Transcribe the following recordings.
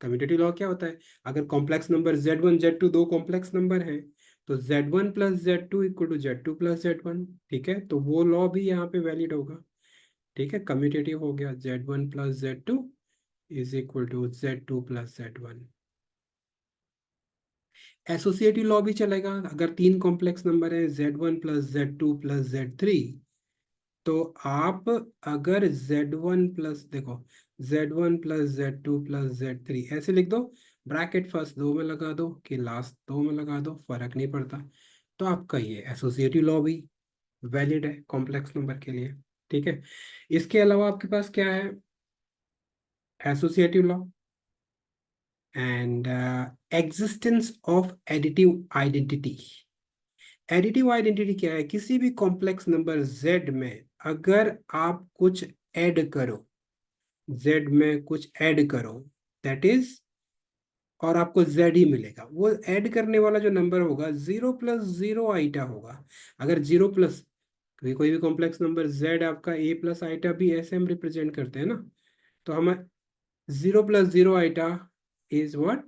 Commutative law क्या होता है, अगर कॉम्प्लेक्स नंबर Z1 Z2 दो कॉम्प्लेक्स नंबर हैं तो Z1 plus Z2 equal to Z2 plus Z1, ठीक है, तो वो लॉ भी यहाँ पे वैलिड होगा। ठीक है, कम्यूटेटिव हो गया, Z1 plus Z2 is equal to Z2 plus Z1। Associative law भी चलेगा, अगर तीन कॉम्प्लेक्स नंबर है Z1 plus Z2 plus Z3, तो आप अगर Z1 प्लस देखो Z1 plus Z2 plus Z3 ऐसे लिख दो, ब्रैकेट फर्स्ट दो में लगा दो कि लास्ट दो में लगा दो, फर्क नहीं पड़ता, तो आपका ये एसोसिएटिव लॉ भी वैलिड है कॉम्प्लेक्स नंबर के लिए। ठीक है, इसके अलावा आपके पास क्या है, associative law and existence of additive identity. Additive identity क्या है, किसी भी कॉम्प्लेक्स नंबर Z में अगर आप कुछ ऐड करो, Z में कुछ ऐड करो, दैट इज, और आपको Z ही मिलेगा, वो ऐड करने वाला जो नंबर होगा 0 प्लस 0 आइटा होगा। अगर 0 प्लस कोई भी कॉम्प्लेक्स नंबर Z आपका A प्लस आइटा भी ऐसे हम रिप्रेजेंट करते हैं ना, तो हम 0 plus 0 iota is what,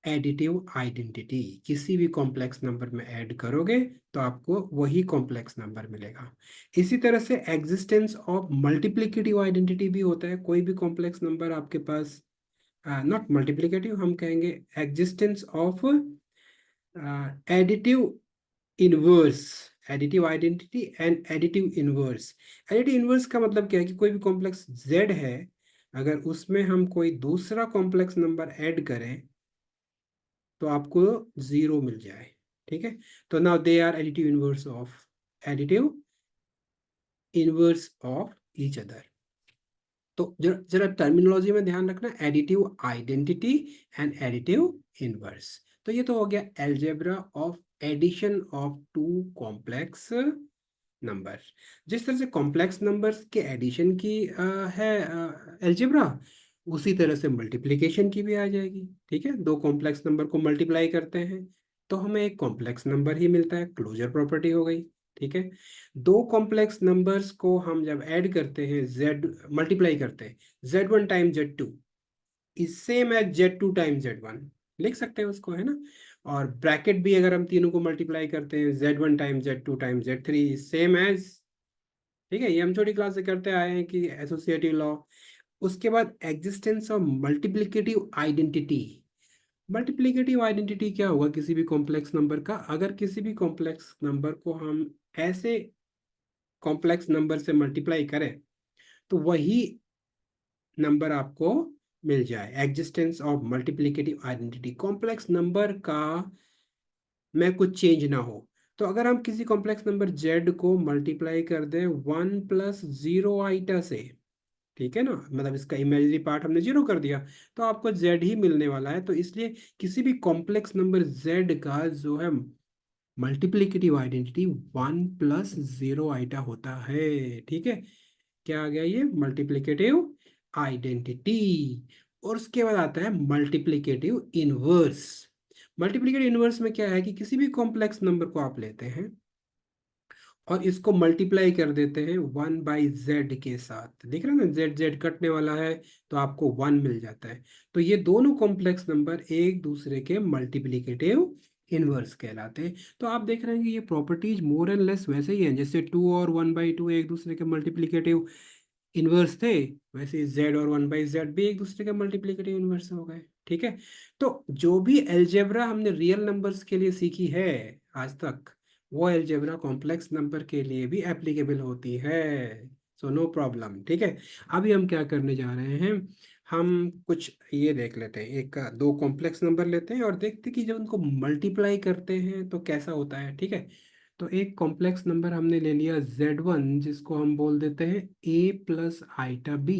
additive identity. किसी भी कॉम्प्लेक्स नंबर में ऐड करोगे तो आपको वही कॉम्प्लेक्स नंबर मिलेगा। इसी तरह से एग्जिस्टेंस ऑफ मल्टीप्लिकेटिव आइडेंटिटी भी होता है, कोई भी कॉम्प्लेक्स नंबर आपके पास, नॉट मल्टीप्लिकेटिव, हम कहेंगे existence of additive inverse, additive identity and additive inverse. Additive inverse का मतलब क्या है कि कोई भी कॉम्प्लेक्स Z है, अगर उसमें हम कोई दूसरा कॉम्प्लेक्स नंबर ऐड करें तो आपको 0 मिल जाए। ठीक है, तो now they are additive inverse of, additive inverse of each other. तो जरा जरा टर्मिनोलॉजी में ध्यान रखना, additive identity and additive inverse. तो ये तो हो गया algebra of addition of two complex number. जिस तरह से कॉम्प्लेक्स नंबर्स के एडिशन की है एल्जेब्रा, उसी तरह से मल्टीप्लिकेशन की भी आ जाएगी। ठीक है, दो कॉम्प्लेक्स नंबर को मल्टीप्लाई करते हैं तो हमें एक कॉम्प्लेक्स नंबर ही मिलता है, क्लोजर प्रॉपर्टी हो गई। ठीक है, दो कॉम्प्लेक्स नंबर्स को हम जब ऐड करते हैं, Z मल्टीप्लाई करते हैं, Z1 time Z2 is same as Z2 time Z1, लिख सकते हैं उसको, है ना। और ब्रैकेट भी अगर हम तीनों को मल्टीप्लाई करते हैं, Z1 time Z2 time Z3 is same as, ठीक है, ये हम छोटी क्लास से करते आए हैं कि एसोसिएटिव लॉ। उसके बाद existence of multiplicative identity. Multiplicative identity क्या होगा किसी भी कॉम्प्लेक्स नंबर का, अगर किसी भी कॉम्प्लेक्स नंबर को हम ऐसे कॉम्प्लेक्स नंबर से मल्टीप्लाई करें तो वही नंबर आपको मिल जाए। Existence of multiplicative identity, complex number का में कुछ चेंज ना हो। तो अगर हम किसी कॉम्प्लेक्स नंबर Z को मल्टीप्लाई कर दें 1 प्लस 0 आइटा से, ठीक है ना, मतलब इसका इमेजिनरी पार्ट हमने 0 कर दिया, तो आपको Z ही मिलने वाला है। तो इसलिए किसी भी कॉम्प्लेक्स नंबर Z का जो है मल्टीप्लिकेटिव आइडेंटिटी 1 प्लस 0 आइटा होता है। ठीक है, क्या आ गया ये, मल्टीप्लिकेटिव आइडेंटिटी। और उसके बाद आता है मल्टीप्लिकेटिव इनवर्स। मल्टीप्लिकेटिव इनवर्स में क्या है कि किसी भी कॉम्प्लेक्स नंबर को आप लेते हैं और इसको मल्टीप्लाई कर देते हैं 1 बाई Z के साथ, देख रहे हैं ना, Z Z कटने वाला है तो आपको 1 मिल जाता है। तो ये दोनों कॉम्प्लेक्स नंबर एक दूसरे के मल्टीप्लिकेटिव इनवर्स कहलाते हैं। तो आप देख रहे हैं कि ये प्रॉपर्टीज मोर एंड लेस वैसे ही हैं, जैसे 2 और 1/2 एक दूसरे के मल्टीप्लिकेटिव इनवर्स थे, वैसे Z और 1/Z भी एक दूसरे के मल्टीप्लिकेटिव इनवर्स हो गए। ठीक है, तो जो भी अलजेब्रा हमने रियल नंबर्स के लिए सीखी है आज तक, वो अलजेब्रा कॉम्प्लेक्स नंबर के लिए भी एप्लीकेबल होती है। So no problem. ठीक है, अभी हम क्या करने जा रहे हैं, हम कुछ ये देख लेते हैं, एक दो कॉम्प्लेक्स नंबर लेते हैं और देखते हैं कि जब उनको मल्टीप्लाई करते हैं तो कैसा होता है। ठीक है, तो एक कॉम्प्लेक्स नंबर हमने ले लिया Z1, जिसको हम बोल देते हैं A प्लस आइटा B,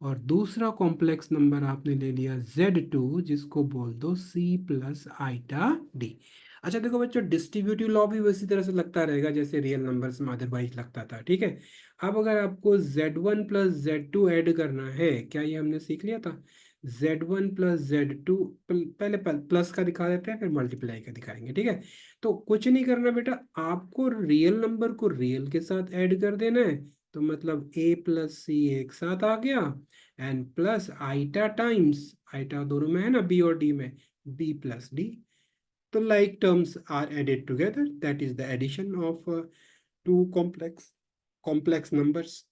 और दूसरा कॉम्प्लेक्स नंबर आपने ले लिया Z2, जिसको बोल दो C प्लस आइटा D। अच्छा देखो बच्चों, डिस्ट्रीब्यूटिव लॉ भी उसी तरह से लगता रहेगा जैसे रियल नंबर्स में अदरवाइज लगता था। ठीक है, अब अगर आपको Z1 प्लस Z2 ऐड करना है, क्या ये हमने सीख लिया था, Z1 प्लस Z2, पहले प्लस का दिखा देते हैं फिर मल्टीप्लाई का दिखाएंगे। ठीक है, तो कुछ नहीं करना बेटा, आपको रियल नंबर को रियल के साथ ऐड कर देना है, तो मतलब ए प्लस सी एक साथ आ गया, and plus iota times, iota दोनों में है ना, बी और डी में, बी प्लस डी। तो like terms are added together, that is the addition of two complex numbers.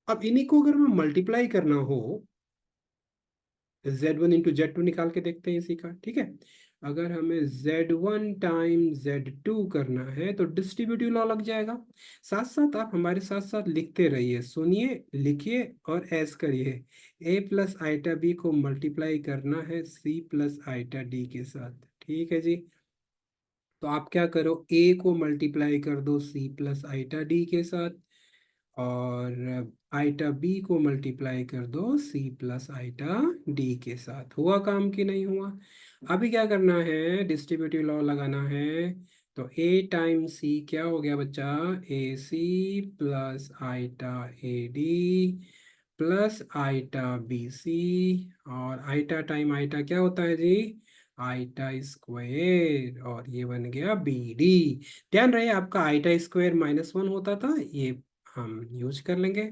अब इन्हीं को अगर हमें मल्टीप्लाई करना हो, Z1 इंटू Z2 निकाल के देखते हैं इसी का, ठीक है। अगर हमें Z1 टाइम Z2 करना है तो डिस्ट्रीब्यूटिव लॉ लग जाएगा। साथ साथ आप हमारे साथ साथ लिखते रहिए, सुनिए, लिखिए और ऐस करिए। A प्लस आइटा बी को मल्टीप्लाई करना है C प्लस आइटा डी के साथ, ठीक है जी। तो आप क्या करो, A को मल्टीप्लाई कर दो C प्लस आइटा डी के साथ, और आइटा बी को मल्टीप्लाई कर दो सी प्लस आइटा डी के साथ। हुआ काम कि नहीं हुआ? अभी क्या करना है, डिस्ट्रीब्यूटिव लॉ लगाना है। तो ए टाइम सी क्या हो गया बच्चा, A C plus eta A D plus eta B C, और आइटा टाइम आइटा क्या होता है जी, आइटा स्क्वायर, और ये बन गया बी डी। ध्यान रहे आपका आइटा स्क्वायर -1 होता था, ये हम यूज कर लेंगे।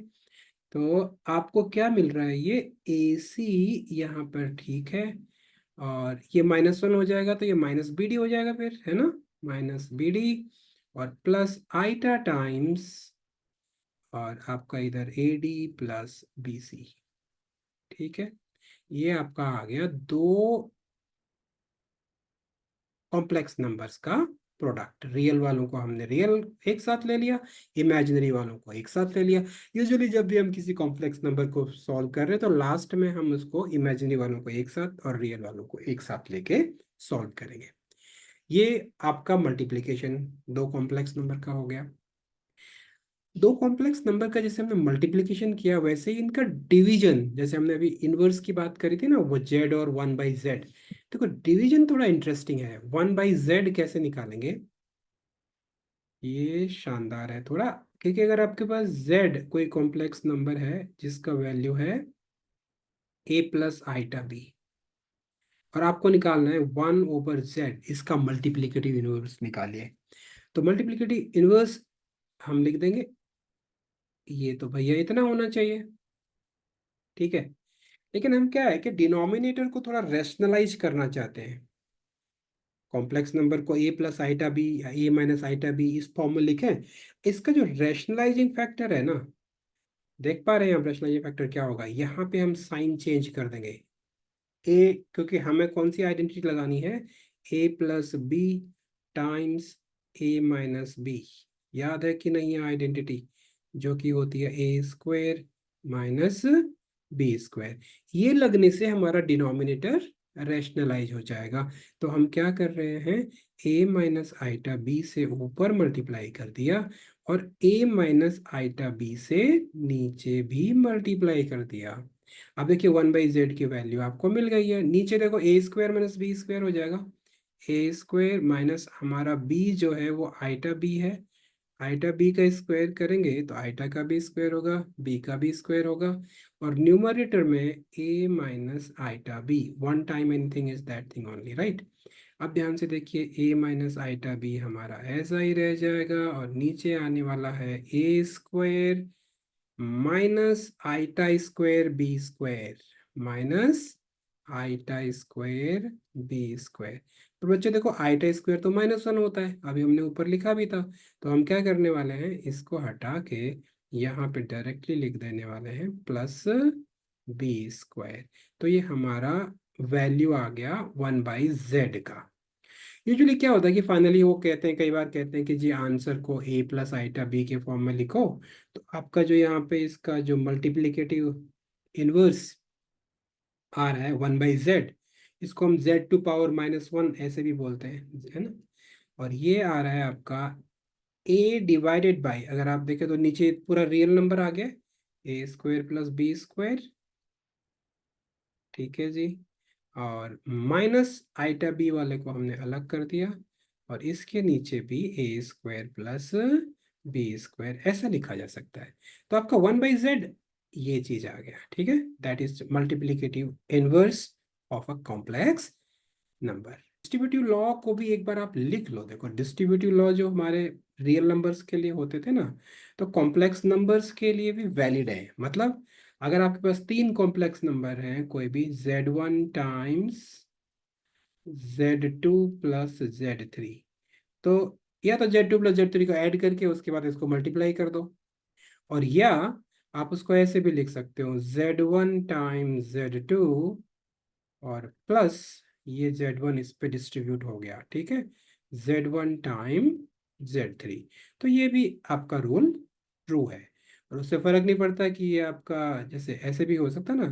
तो आपको क्या मिल रहा है, ये ए सी यहाँ पर, ठीक है, और ये -1 हो जाएगा तो ये माइनस बी डी हो जाएगा फिर, है ना, माइनस बी डी, और प्लस आइटा टाइम्स, और आपका इधर A D plus B C, ठीक है। ये आपका आ गया दो कॉम्प्लेक्स नंबर्स का प्रोडक्ट। रियल वालों को हमने रियल एक साथ ले लिया, इमेजिनरी वालों को एक साथ ले लिया। यूजुअली जब भी हम किसी कॉम्प्लेक्स नंबर को सॉल्व कर रहे हैं तो लास्ट में हम उसको इमेजिनरी वालों को एक साथ और रियल वालों को एक साथ लेके सॉल्व करेंगे। ये आपका मल्टीप्लीकेशन दो कॉम्प्लेक्स नंबर का हो गया। दो कॉम्प्लेक्स नंबर का जैसे हमने मल्टीप्लिकेशन किया, वैसे ही इनका डिवीजन, जैसे हमने अभी इनवर्स की बात करी थी ना, वो जेड और 1/z। देखो डिवीजन थोड़ा इंटरेस्टिंग है। 1/z कैसे निकालेंगे, ये शानदार है थोड़ा, क्योंकि अगर आपके पास z कोई कॉम्प्लेक्स नंबर है जिसका वैल्यू है a प्लस आइटा बी, और आपको निकालना है 1/z, इसका मल्टीप्लिकेटिव इनवर्स निकालिए। तो मल्टीप्लिकेटिव इनवर्स हम लिख देंगे, ये तो भैया इतना होना चाहिए, ठीक है। लेकिन हम क्या है कि डिनोमिनेटर को थोड़ा रेशनलाइज करना चाहते हैं। कॉम्प्लेक्स नंबर को ए प्लस आइटा बी या ए माइनस आइटा बी इस फॉर्म में लिखें। इसका जो रेशनलाइजिंग फैक्टर है ना, देख पा रहे हैं आप रेशनलाइजिंग फैक्टर क्या होगा, यहाँ पे हम साइन चेंज कर देंगे। ए, क्योंकि हमें कौन सी आइडेंटिटी लगानी है, ए प्लस बी टाइम्स ए माइनस बी। याद है कि नहीं है आइडेंटिटी, जो कि होती है A square minus B square. ये लगने से हमारा डिनोमिनेटर रैशनलाइज हो जाएगा। तो हम क्या कर रहे हैं, ए माइनस आइटा बी से ऊपर मल्टीप्लाई कर दिया, और ए माइनस आइटा बी से नीचे भी मल्टीप्लाई कर दिया। अब देखिए 1/z की वैल्यू आपको मिल गई है। नीचे देखो ए स्क्वायर माइनस बी स्क्वायर हो जाएगा, ए स्क्वायर माइनस हमारा बी जो है वो आइटा बी है, आइटा बी का स्क्वायर करेंगे तो आइटा का भी स्क्वायर होगा, बी का भी स्क्वायर होगा, और न्यूमरेटर में A minus eta B, one time anything is that thing only, right. अब ध्यान से देखिए, ए माइनस आइटा बी हमारा ऐसा ही रह जाएगा, और नीचे आने वाला है A square minus eta square B square, minus eta square B square. तो बच्चे देखो आइटा स्क्वायर तो -1 होता है, अभी हमने ऊपर लिखा भी था। तो हम क्या करने वाले हैं, इसको हटा के यहाँ पे डायरेक्टली लिख देने वाले हैं प्लस बी स्क्वायर। तो ये हमारा वैल्यू आ गया 1/z का। यूजुअली क्या होता है कि फाइनली वो कहते हैं, कई बार कहते हैं कि जी आंसर को ए प्लस आइटा बी के फॉर्म में लिखो। तो आपका जो यहाँ पे इसका जो मल्टीप्लिकेटिव इनवर्स आ रहा है 1/z, इसको हम z⁻⁻1 ऐसे भी बोलते हैं, है ना। और ये आ रहा है आपका a डिवाइडेड बाई, अगर आप देखें तो नीचे पूरा रियल नंबर आ गया, ए स्क्वायर प्लस बी स्क्वायर, ठीक है जी। और माइनस आइटा बी वाले को हमने अलग कर दिया, और इसके नीचे भी ए स्क्वायर प्लस बी स्क्वायर ऐसा लिखा जा सकता है। तो आपका 1/z ये चीज आ गया, ठीक है, that is multiplicative inverse of a complex number. Distributive law को भी एक बार आप लिख लो। देखो डिस्ट्रीब्यूटिव लॉ जो हमारे रियल नंबर्स के लिए होते थे ना, तो कॉम्प्लेक्स नंबर्स के लिए भी वैलिड है। मतलब अगर आपके पास तीन कॉम्प्लेक्स नंबर हैं, कोई भी Z1 times Z2 plus Z3, तो या तो Z2 प्लस Z3 को ऐड करके उसके बाद इसको मल्टीप्लाई कर दो, और या आप उसको ऐसे भी लिख सकते हो Z1 टाइम्स Z2 और प्लस ये Z1 इस पे डिस्ट्रीब्यूट हो गया, ठीक है, Z1 टाइम Z3। तो ये भी आपका रूल ट्रू है, और उससे फर्क नहीं पड़ता कि ये आपका, जैसे ऐसे भी हो सकता ना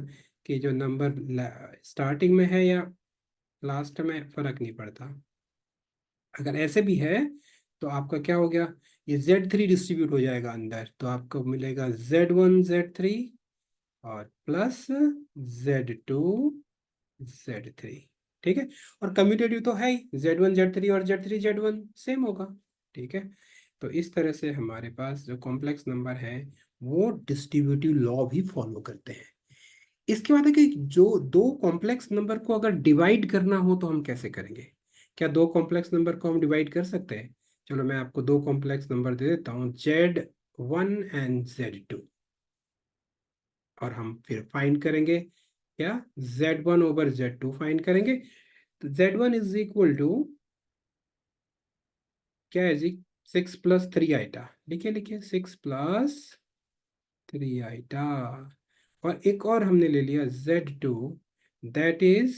कि जो नंबर स्टार्टिंग में है या लास्ट में, फर्क नहीं पड़ता। अगर ऐसे भी है तो आपका क्या हो गया, ये Z3 डिस्ट्रीब्यूट हो जाएगा अंदर, तो आपको मिलेगा Z1 Z3 और प्लस Z2 Z3, ठीक है। और कम्यूटेटिव तो है ही, Z1 Z3 और Z3 Z1 सेम होगा, ठीक है। तो इस तरह से हमारे पास जो कॉम्प्लेक्स नंबर है वो डिस्ट्रीब्यूटिव लॉ भी फॉलो करते हैं। इसके बाद है कि जो दो कॉम्प्लेक्स नंबर को अगर डिवाइड करना हो तो हम कैसे करेंगे। क्या दो कॉम्प्लेक्स नंबर को हम डिवाइड कर सकते हैं? चलो मैं आपको दो कॉम्प्लेक्स नंबर दे देता हूँ, Z1 एंड Z2, और हम फिर फाइंड करेंगे क्या, Z1 ओवर Z2 फाइंड करेंगे। तो Z1 इज इक्वल टू क्या है जी, 6 + 3 आइटा, लिखिए लिखिए 6 + 3 आइटा। और एक और हमने ले लिया Z2, दैट इज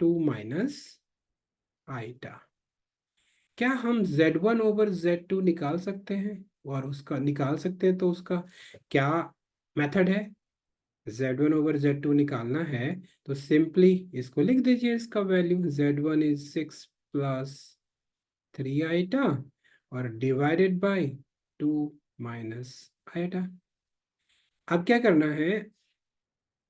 2 - आइटा। क्या हम Z1 ओवर Z2 निकाल सकते हैं? और उसका निकाल सकते हैं तो उसका क्या मेथड है? Z1 ओवर Z2 निकालना है तो सिंपली इसको लिख दीजिए, इसका वैल्यू Z1 इज 6 + 3 आइटा और डिवाइडेड बाय 2 - आइटा। अब क्या करना है,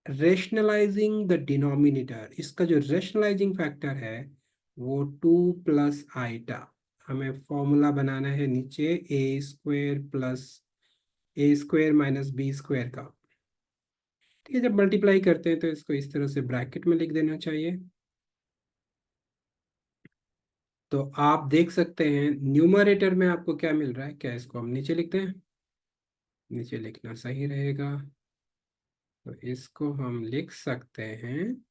रेशनलाइजिंग द डिनोमिनेटर, इसका जो रेशनलाइजिंग फैक्टर है वो 2 + आइटा। हमें फॉर्मूला बनाना है नीचे A² + A² - B² का, ठीक है। जब मल्टीप्लाई करते हैं तो इसको इस तरह से ब्रैकेट में लिख देना चाहिए। तो आप देख सकते हैं न्यूमरेटर में आपको क्या मिल रहा है, क्या इसको हम नीचे लिखते हैं, नीचे लिखना सही रहेगा। तो इसको हम लिख सकते हैं,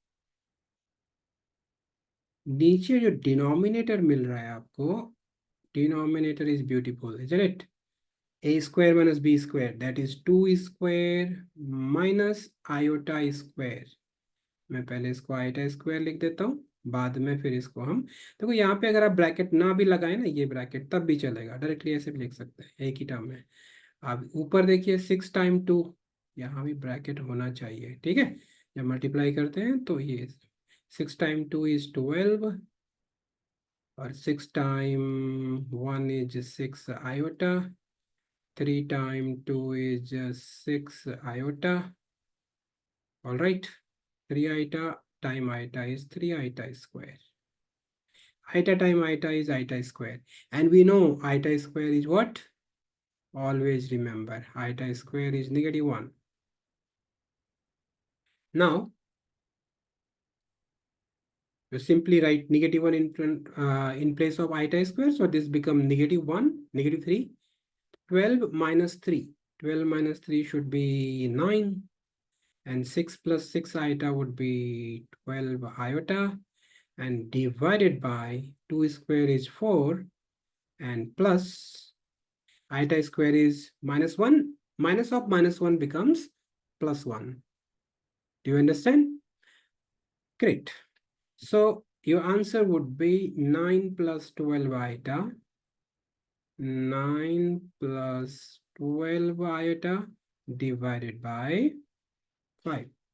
नीचे जो डिनोमिनेटर मिल रहा है आपको, denominator is beautiful isn't it, A² - B² that is 2² - आयोटा²। मैं पहले इसको आयोटा² लिख देता हूँ, बाद में फिर इसको हम, देखो यहाँ पे अगर आप ब्रैकेट ना भी लगाए ना, ये ब्रैकेट तब भी चलेगा, डायरेक्टली ऐसे भी लिख सकते हैं एक ही टर्म में। आप ऊपर देखिए 6 × 2, यहाँ भी ब्रैकेट होना चाहिए, ठीक है। जब मल्टीप्लाई करते हैं तो ये 6 × 2 इज 12, और 6 × 1 is 6 iota, 3 × 2 is 6 iota, all right. 3 iota time iota is 3 iota. Iota time iota is iota². And we know iota² is what? Always remember, iota² is -1. Now, you simply write -1 in place of iota². So this become -1, -3. 12 - 3. 12 - 3 should be 9. And 6 + 6 iota would be 12 iota. And divided by 2² is 4. And plus iota² is -1. Minus of -1 becomes +1. Do you understand? Great. So your answer would be 9 + 12 iota. 9 + 12 iota divided by 5.